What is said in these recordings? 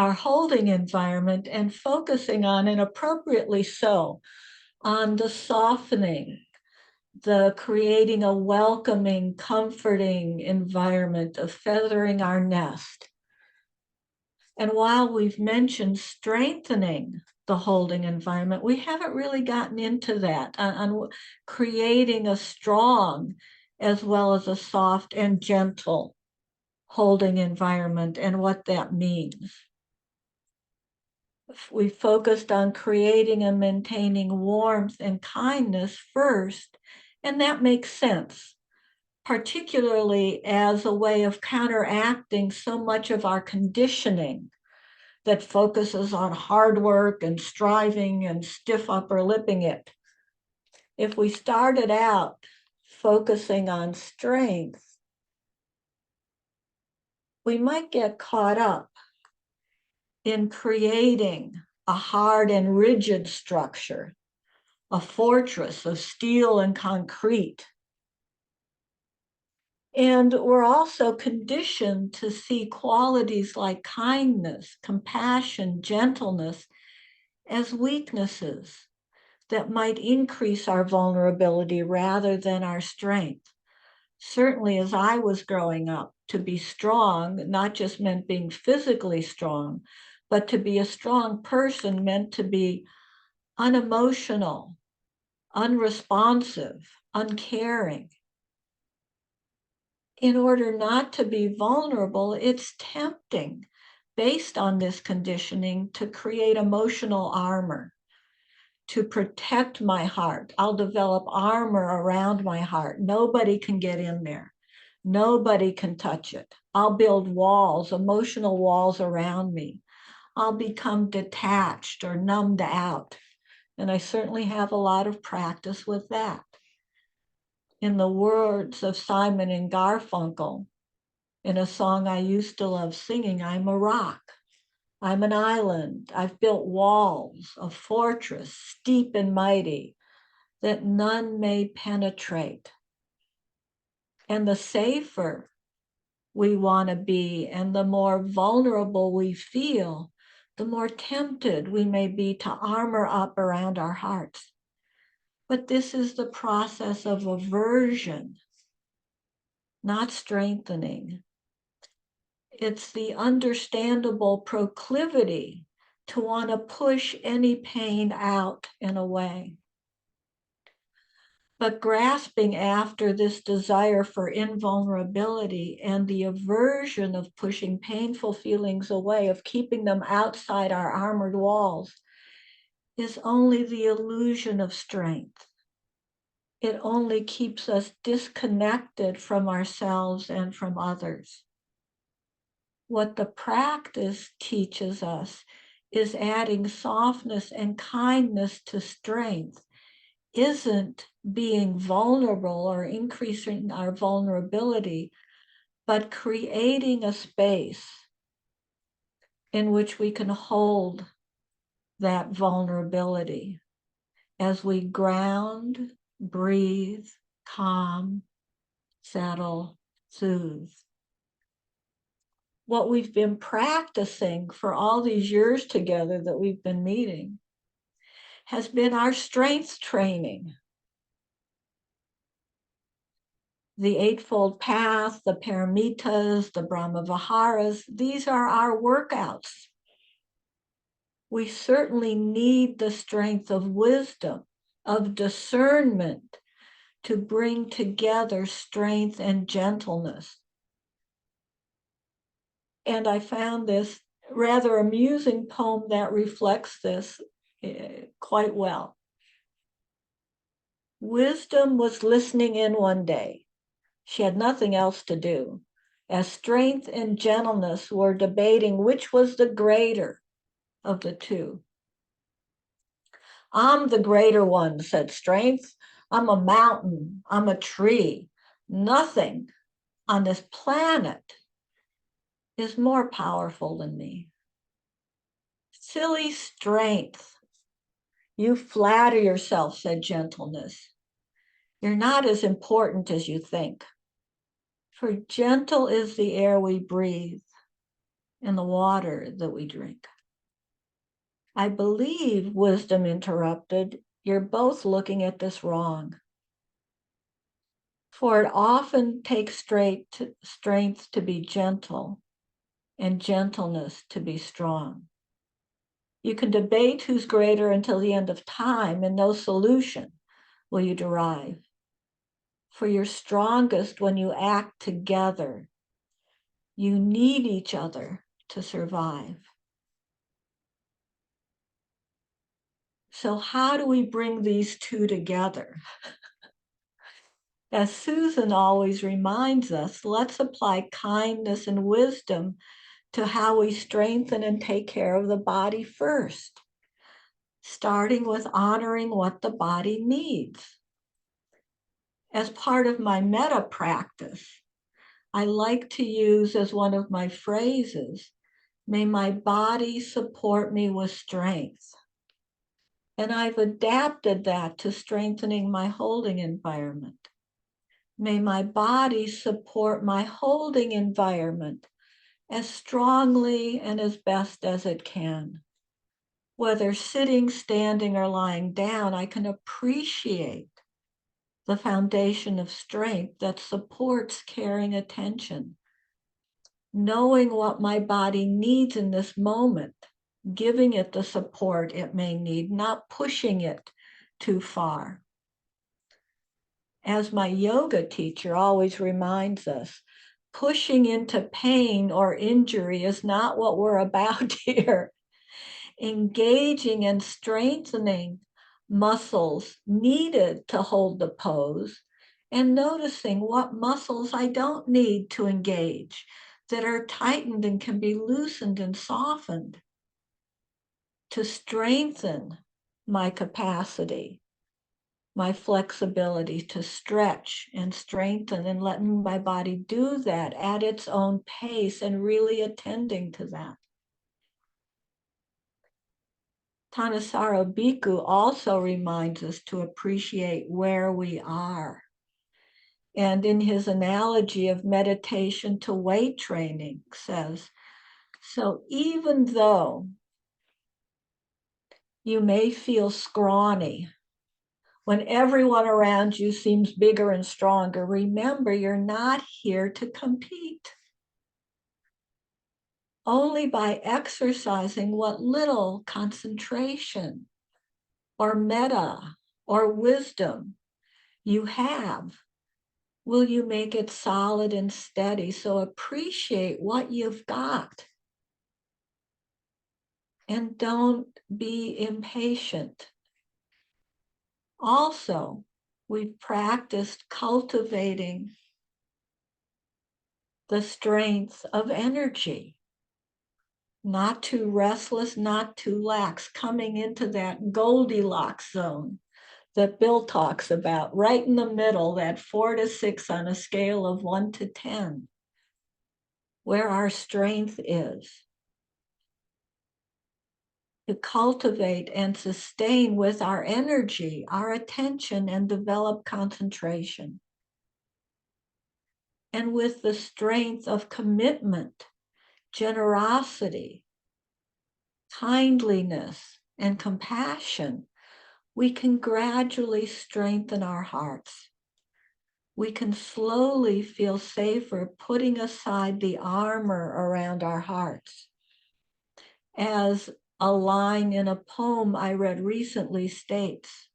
our holding environment and focusing on, and appropriately so, on the softening, the creating a welcoming, comforting environment of feathering our nest. And while we've mentioned strengthening the holding environment, we haven't really gotten into that, on creating a strong as well as a soft and gentle holding environment and what that means. We focused on creating and maintaining warmth and kindness first, and that makes sense, particularly as a way of counteracting so much of our conditioning that focuses on hard work and striving and stiff upper lipping it. If we started out focusing on strength, we might get caught up in creating a hard and rigid structure, a fortress of steel and concrete. And we're also conditioned to see qualities like kindness, compassion, gentleness as weaknesses that might increase our vulnerability rather than our strength. Certainly, as I was growing up, to be strong not just meant being physically strong, but to be a strong person meant to be unemotional, unresponsive, uncaring. In order not to be vulnerable, it's tempting, based on this conditioning, to create emotional armor, to protect my heart. I'll develop armor around my heart. Nobody can get in there. Nobody can touch it. I'll build walls, emotional walls around me. I'll become detached or numbed out. And I certainly have a lot of practice with that. In the words of Simon and Garfunkel, in a song I used to love singing, I'm a rock, I'm an island, I've built walls, a fortress, steep and mighty, that none may penetrate. And the safer we want to be and the more vulnerable we feel, the more tempted we may be to armor up around our hearts. But this is the process of aversion, not strengthening. It's the understandable proclivity to want to push any pain out and away. But grasping after this desire for invulnerability and the aversion of pushing painful feelings away, of keeping them outside our armored walls, is only the illusion of strength. It only keeps us disconnected from ourselves and from others. What the practice teaches us is adding softness and kindness to strength isn't being vulnerable or increasing our vulnerability, but creating a space in which we can hold that vulnerability as we ground, breathe, calm, settle, soothe. What we've been practicing for all these years together that we've been meeting has been our strength training. The Eightfold Path, the Paramitas, the Brahma Viharas, these are our workouts. We certainly need the strength of wisdom, of discernment, to bring together strength and gentleness. And I found this rather amusing poem that reflects this quite well. Wisdom was listening in one day. She had nothing else to do, as strength and gentleness were debating which was the greater of the two. I'm the greater one, said Strength. I'm a mountain. I'm a tree. Nothing on this planet is more powerful than me. Silly Strength. You flatter yourself, said Gentleness. You're not as important as you think. For gentle is the air we breathe. and the water that we drink. I believe, wisdom interrupted, you're both looking at this wrong. For it often takes strength to be gentle and gentleness to be strong. You can debate who's greater until the end of time, and no solution will you derive. For you're strongest when you act together. You need each other to survive. So how do we bring these two together? As Susan always reminds us, let's apply kindness and wisdom to how we strengthen and take care of the body first, starting with honoring what the body needs. As part of my metta practice, I like to use as one of my phrases, may my body support me with strength. And I've adapted that to strengthening my holding environment. May my body support my holding environment as strongly and as best as it can. Whether sitting, standing, or lying down, I can appreciate the foundation of strength that supports caring attention. Knowing what my body needs in this moment, giving it the support it may need, not pushing it too far. As my yoga teacher always reminds us, pushing into pain or injury is not what we're about here. Engaging and strengthening muscles needed to hold the pose, and noticing what muscles I don't need to engage, that are tightened and can be loosened and softened to strengthen my capacity, my flexibility to stretch and strengthen, and letting my body do that at its own pace and really attending to that. Thanissaro Bhikkhu also reminds us to appreciate where we are. And in his analogy of meditation to weight training says, so even though you may feel scrawny when everyone around you seems bigger and stronger, remember you're not here to compete. Only by exercising what little concentration or metta or wisdom you have will you make it solid and steady. So appreciate what you've got. And don't be impatient. Also, we've practiced cultivating the strength of energy. Not too restless, not too lax, coming into that Goldilocks zone that Bill talks about, right in the middle, that 4 to 6 on a scale of 1 to 10, where our strength is. To cultivate and sustain with our energy, our attention, and develop concentration. And with the strength of commitment, generosity, kindliness, and compassion, we can gradually strengthen our hearts. We can slowly feel safer putting aside the armor around our hearts. As a line in a poem I read recently states,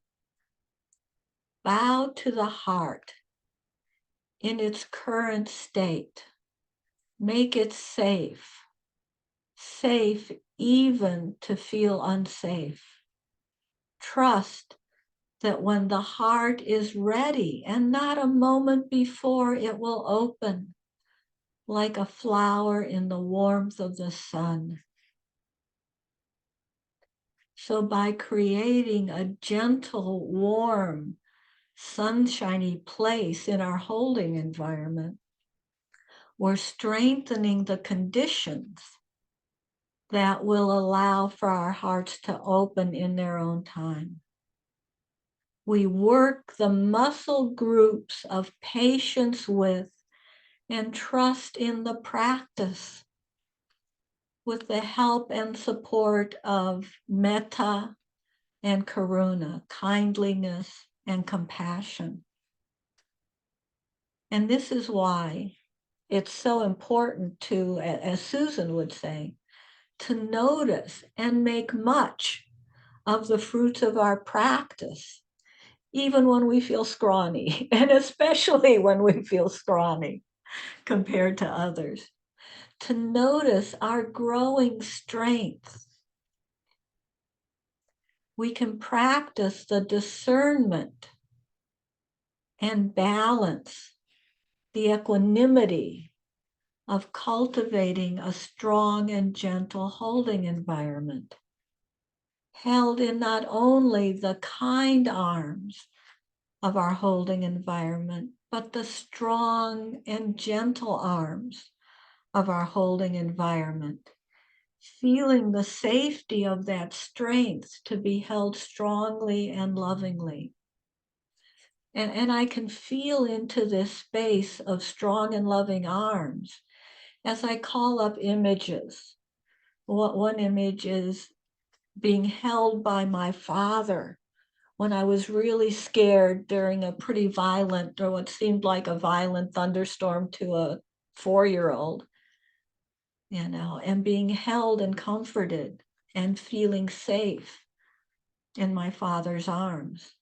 bow to the heart in its current state. Make it safe, safe even to feel unsafe. Trust that when the heart is ready and not a moment before, it will open like a flower in the warmth of the sun. So by creating a gentle, warm, sunshiny place in our holding environment, we're strengthening the conditions that will allow for our hearts to open in their own time. We work the muscle groups of patience with and trust in the practice. with the help and support of metta and karuna, kindliness and compassion. And this is why it's so important to, as Susan would say, to notice and make much of the fruits of our practice, even when we feel scrawny, and especially when we feel scrawny compared to others. To notice our growing strength. We can practice the discernment and balance, the equanimity of cultivating a strong and gentle holding environment, held in not only the kind arms of our holding environment, but the strong and gentle arms of our holding environment, feeling the safety of that strength to be held strongly and lovingly. And I can feel into this space of strong and loving arms as I call up images. One image is being held by my father when I was really scared during a pretty violent, or what seemed like a violent thunderstorm to a 4-year-old, and being held and comforted and feeling safe in my father's arms.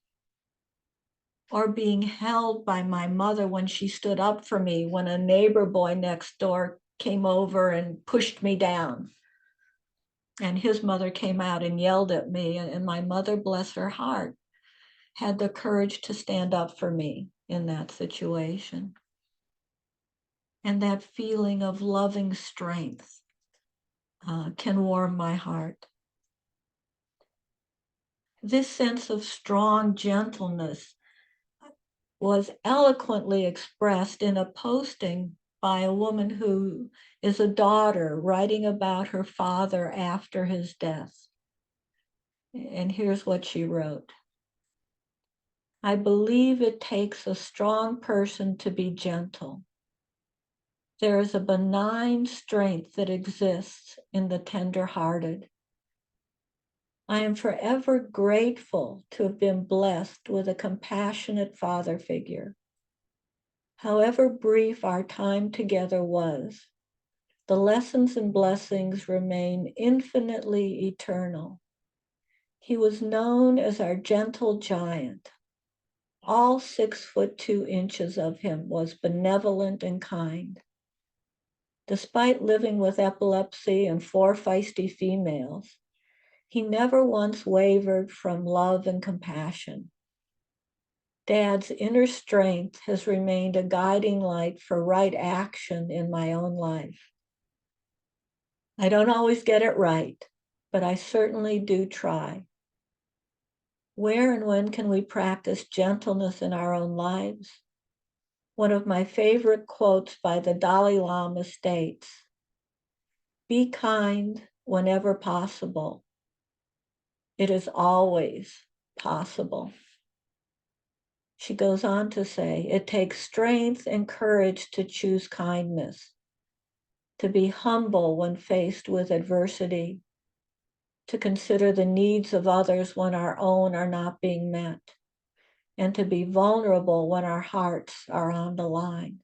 Or being held by my mother when she stood up for me when a neighbor boy next door came over and pushed me down. And his mother came out and yelled at me, and my mother, bless her heart, had the courage to stand up for me in that situation. And that feeling of loving strength can warm my heart. This sense of strong gentleness was eloquently expressed in a posting by a woman who is a daughter writing about her father after his death. And here's what she wrote. I believe it takes a strong person to be gentle. There is a benign strength that exists in the tender-hearted. I am forever grateful to have been blessed with a compassionate father figure. However brief our time together was, the lessons and blessings remain infinitely eternal. He was known as our gentle giant. All 6'2" of him was benevolent and kind. Despite living with epilepsy and 4 feisty females, he never once wavered from love and compassion. Dad's inner strength has remained a guiding light for right action in my own life. I don't always get it right, but I certainly do try. Where and when can we practice gentleness in our own lives? One of my favorite quotes by the Dalai Lama states, "Be kind whenever possible. It is always possible." She goes on to say, it takes strength and courage to choose kindness, to be humble when faced with adversity, to consider the needs of others when our own are not being met, and to be vulnerable when our hearts are on the line.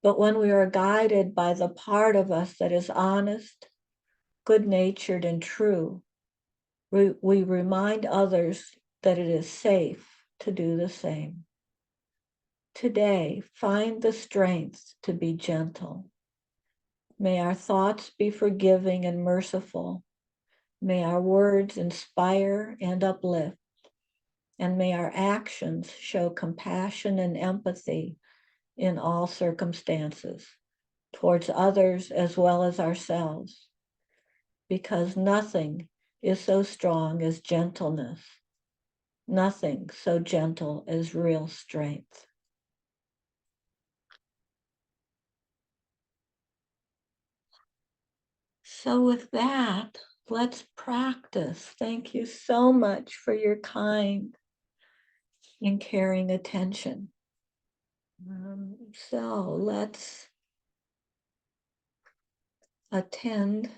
But when we are guided by the part of us that is honest, good-natured, and true, we remind others that it is safe to do the same. Today, find the strength to be gentle. May our thoughts be forgiving and merciful. May our words inspire and uplift. And may our actions show compassion and empathy in all circumstances, towards others as well as ourselves. Because nothing is so strong as gentleness. Nothing so gentle as real strength. So with that, let's practice. Thank you so much for your kind and caring attention. So let's attend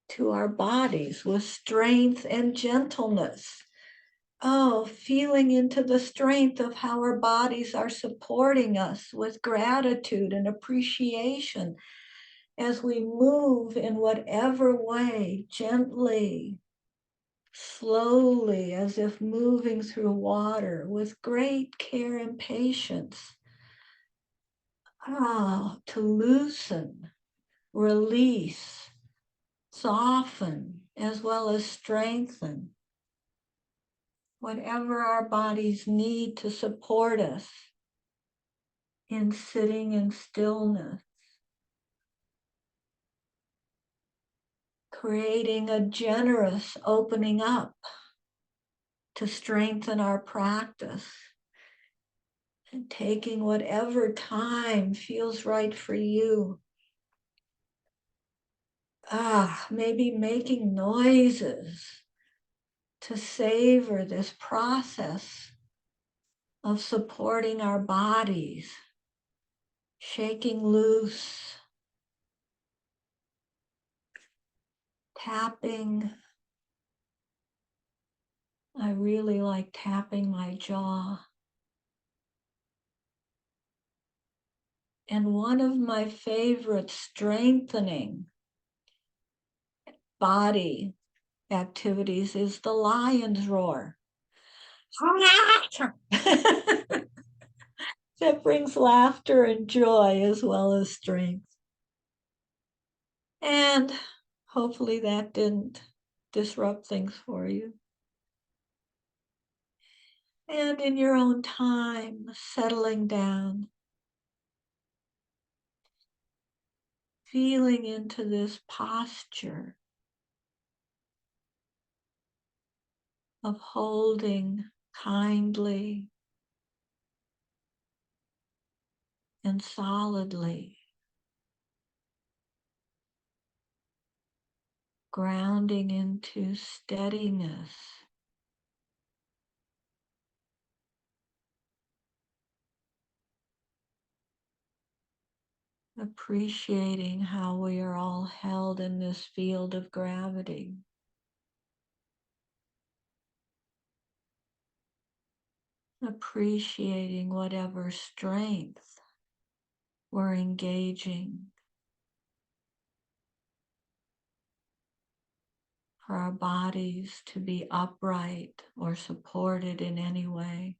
to our bodies with strength and gentleness. Oh, feeling into the strength of how our bodies are supporting us with gratitude and appreciation as we move in whatever way, gently, slowly, as if moving through water with great care and patience. To loosen, release, soften, as well as strengthen whatever our bodies need to support us in sitting in stillness, creating a generous opening up to strengthen our practice and taking whatever time feels right for you. Maybe making noises to savor this process of supporting our bodies, shaking loose, tapping. I really like tapping my jaw. And one of my favorite strengthening body activities is the lion's roar. That brings laughter and joy as well as strength. And hopefully that didn't disrupt things for you. And in your own time, settling down, feeling into this posture of holding kindly and solidly, grounding into steadiness, appreciating how we are all held in this field of gravity. Appreciating whatever strength we're engaging for our bodies to be upright or supported in any way.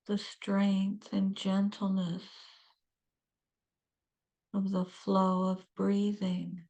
The strength and gentleness of the flow of breathing.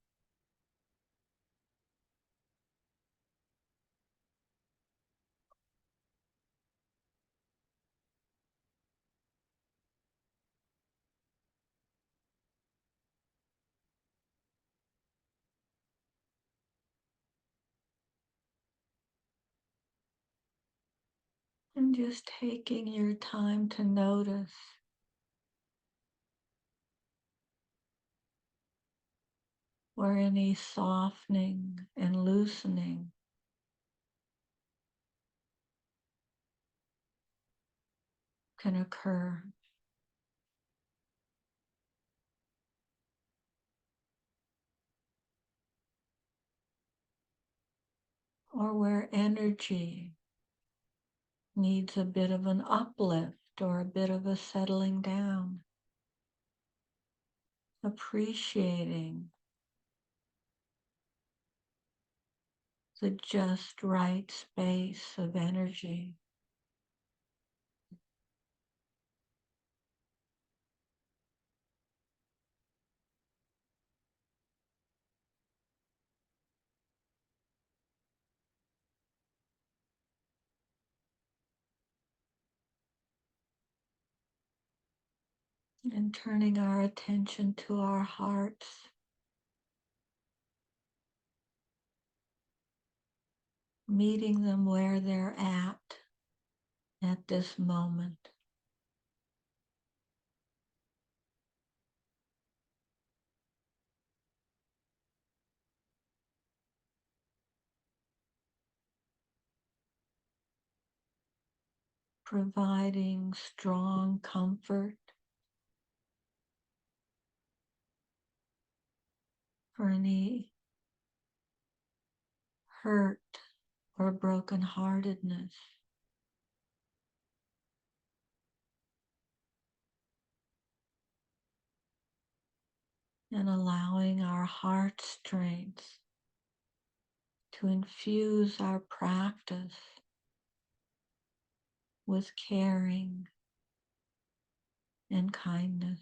And just taking your time to notice where any softening and loosening can occur. Or where energy needs a bit of an uplift or a bit of a settling down. Appreciating the just right space of energy. And turning our attention to our hearts, meeting them where they're at this moment. providing strong comfort for any hurt or brokenheartedness. And allowing our heart strength to infuse our practice with caring and kindness.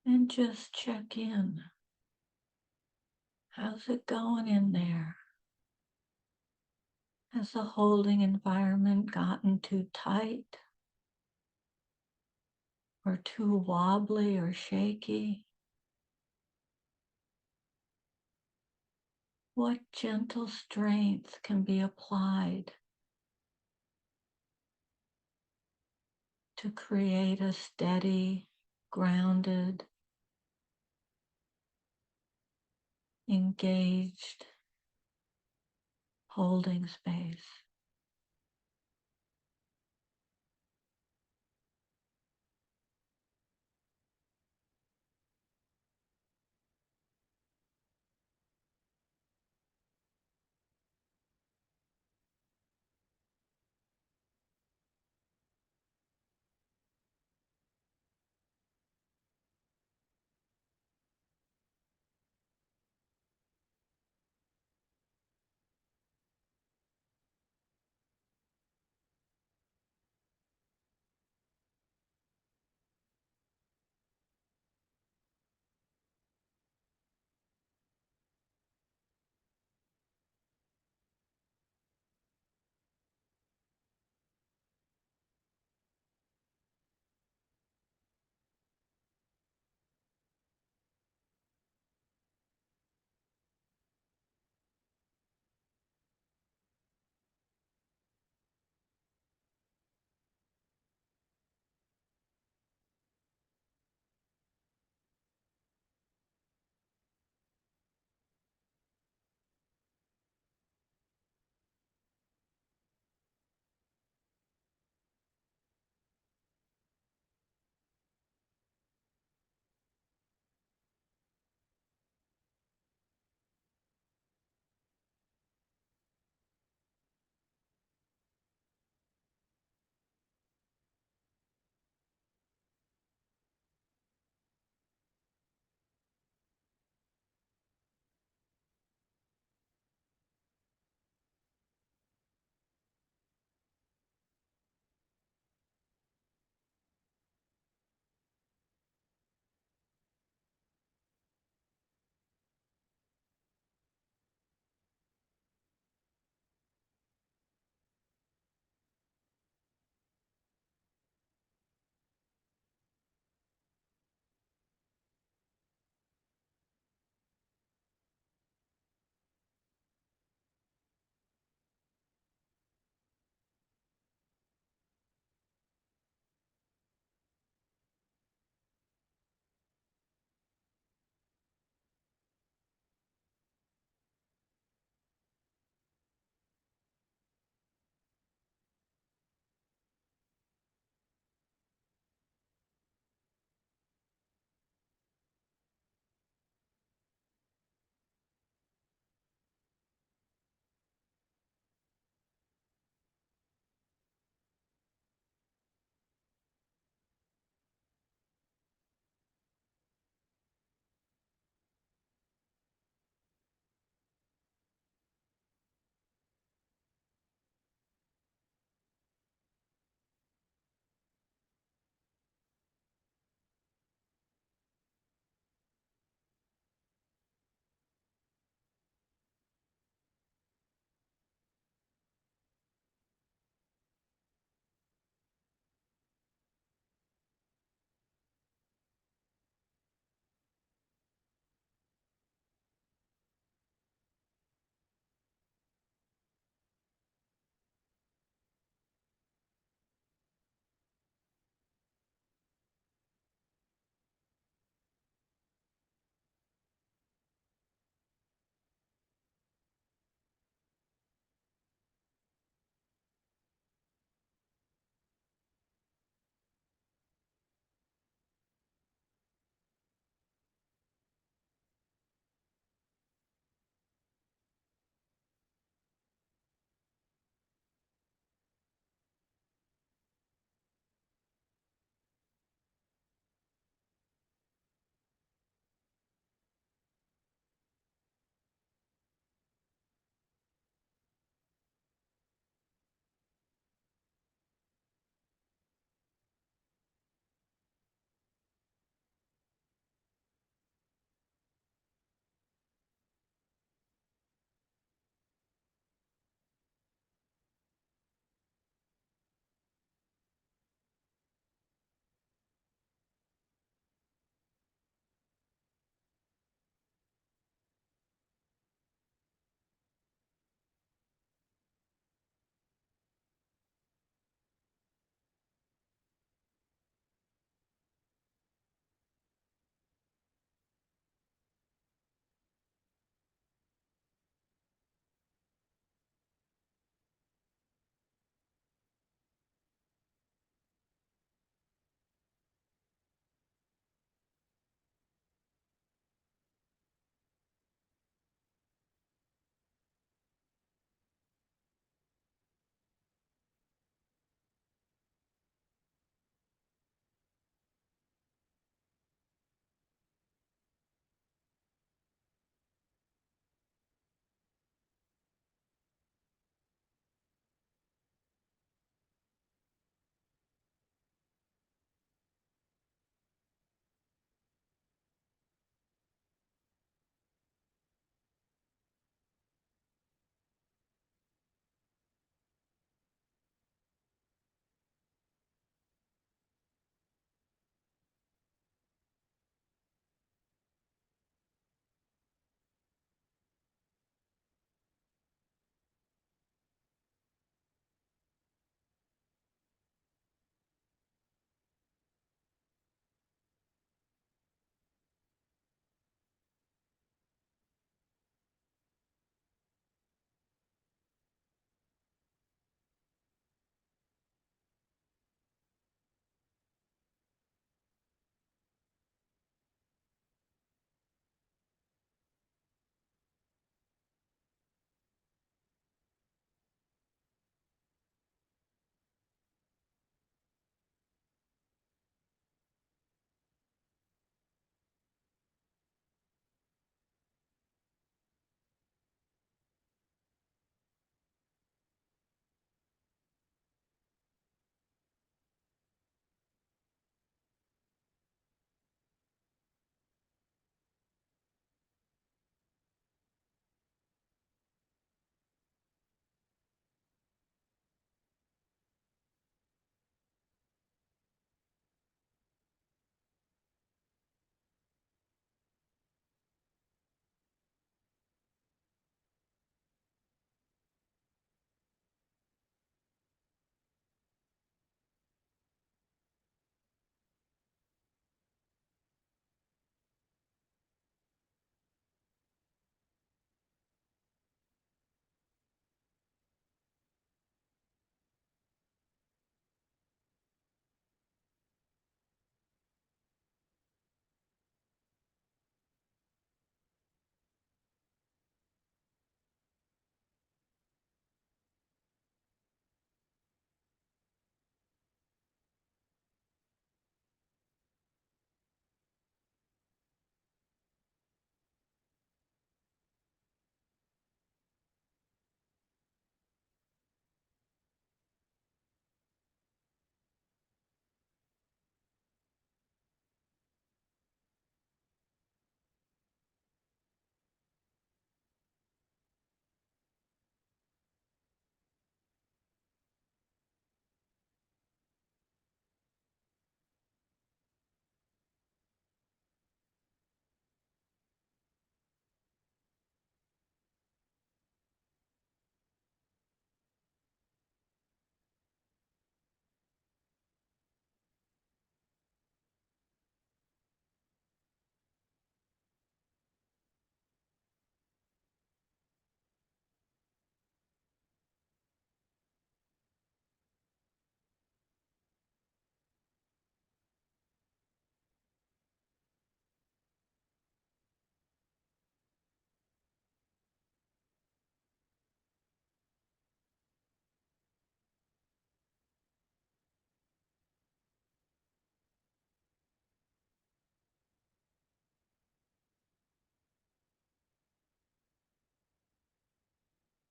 and just check in. How's it going in there? Has the holding environment gotten too tight or too wobbly or shaky? What gentle strength can be applied to create a steady, grounded, engaged holding space?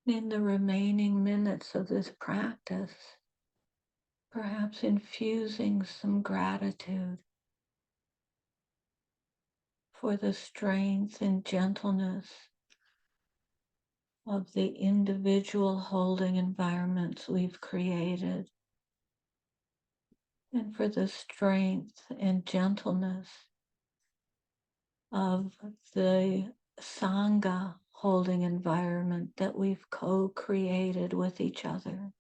In the remaining minutes of this practice, perhaps infusing some gratitude for the strength and gentleness of the individual holding environments we've created, and for the strength and gentleness of the Sangha holding environment that we've co-created with each other.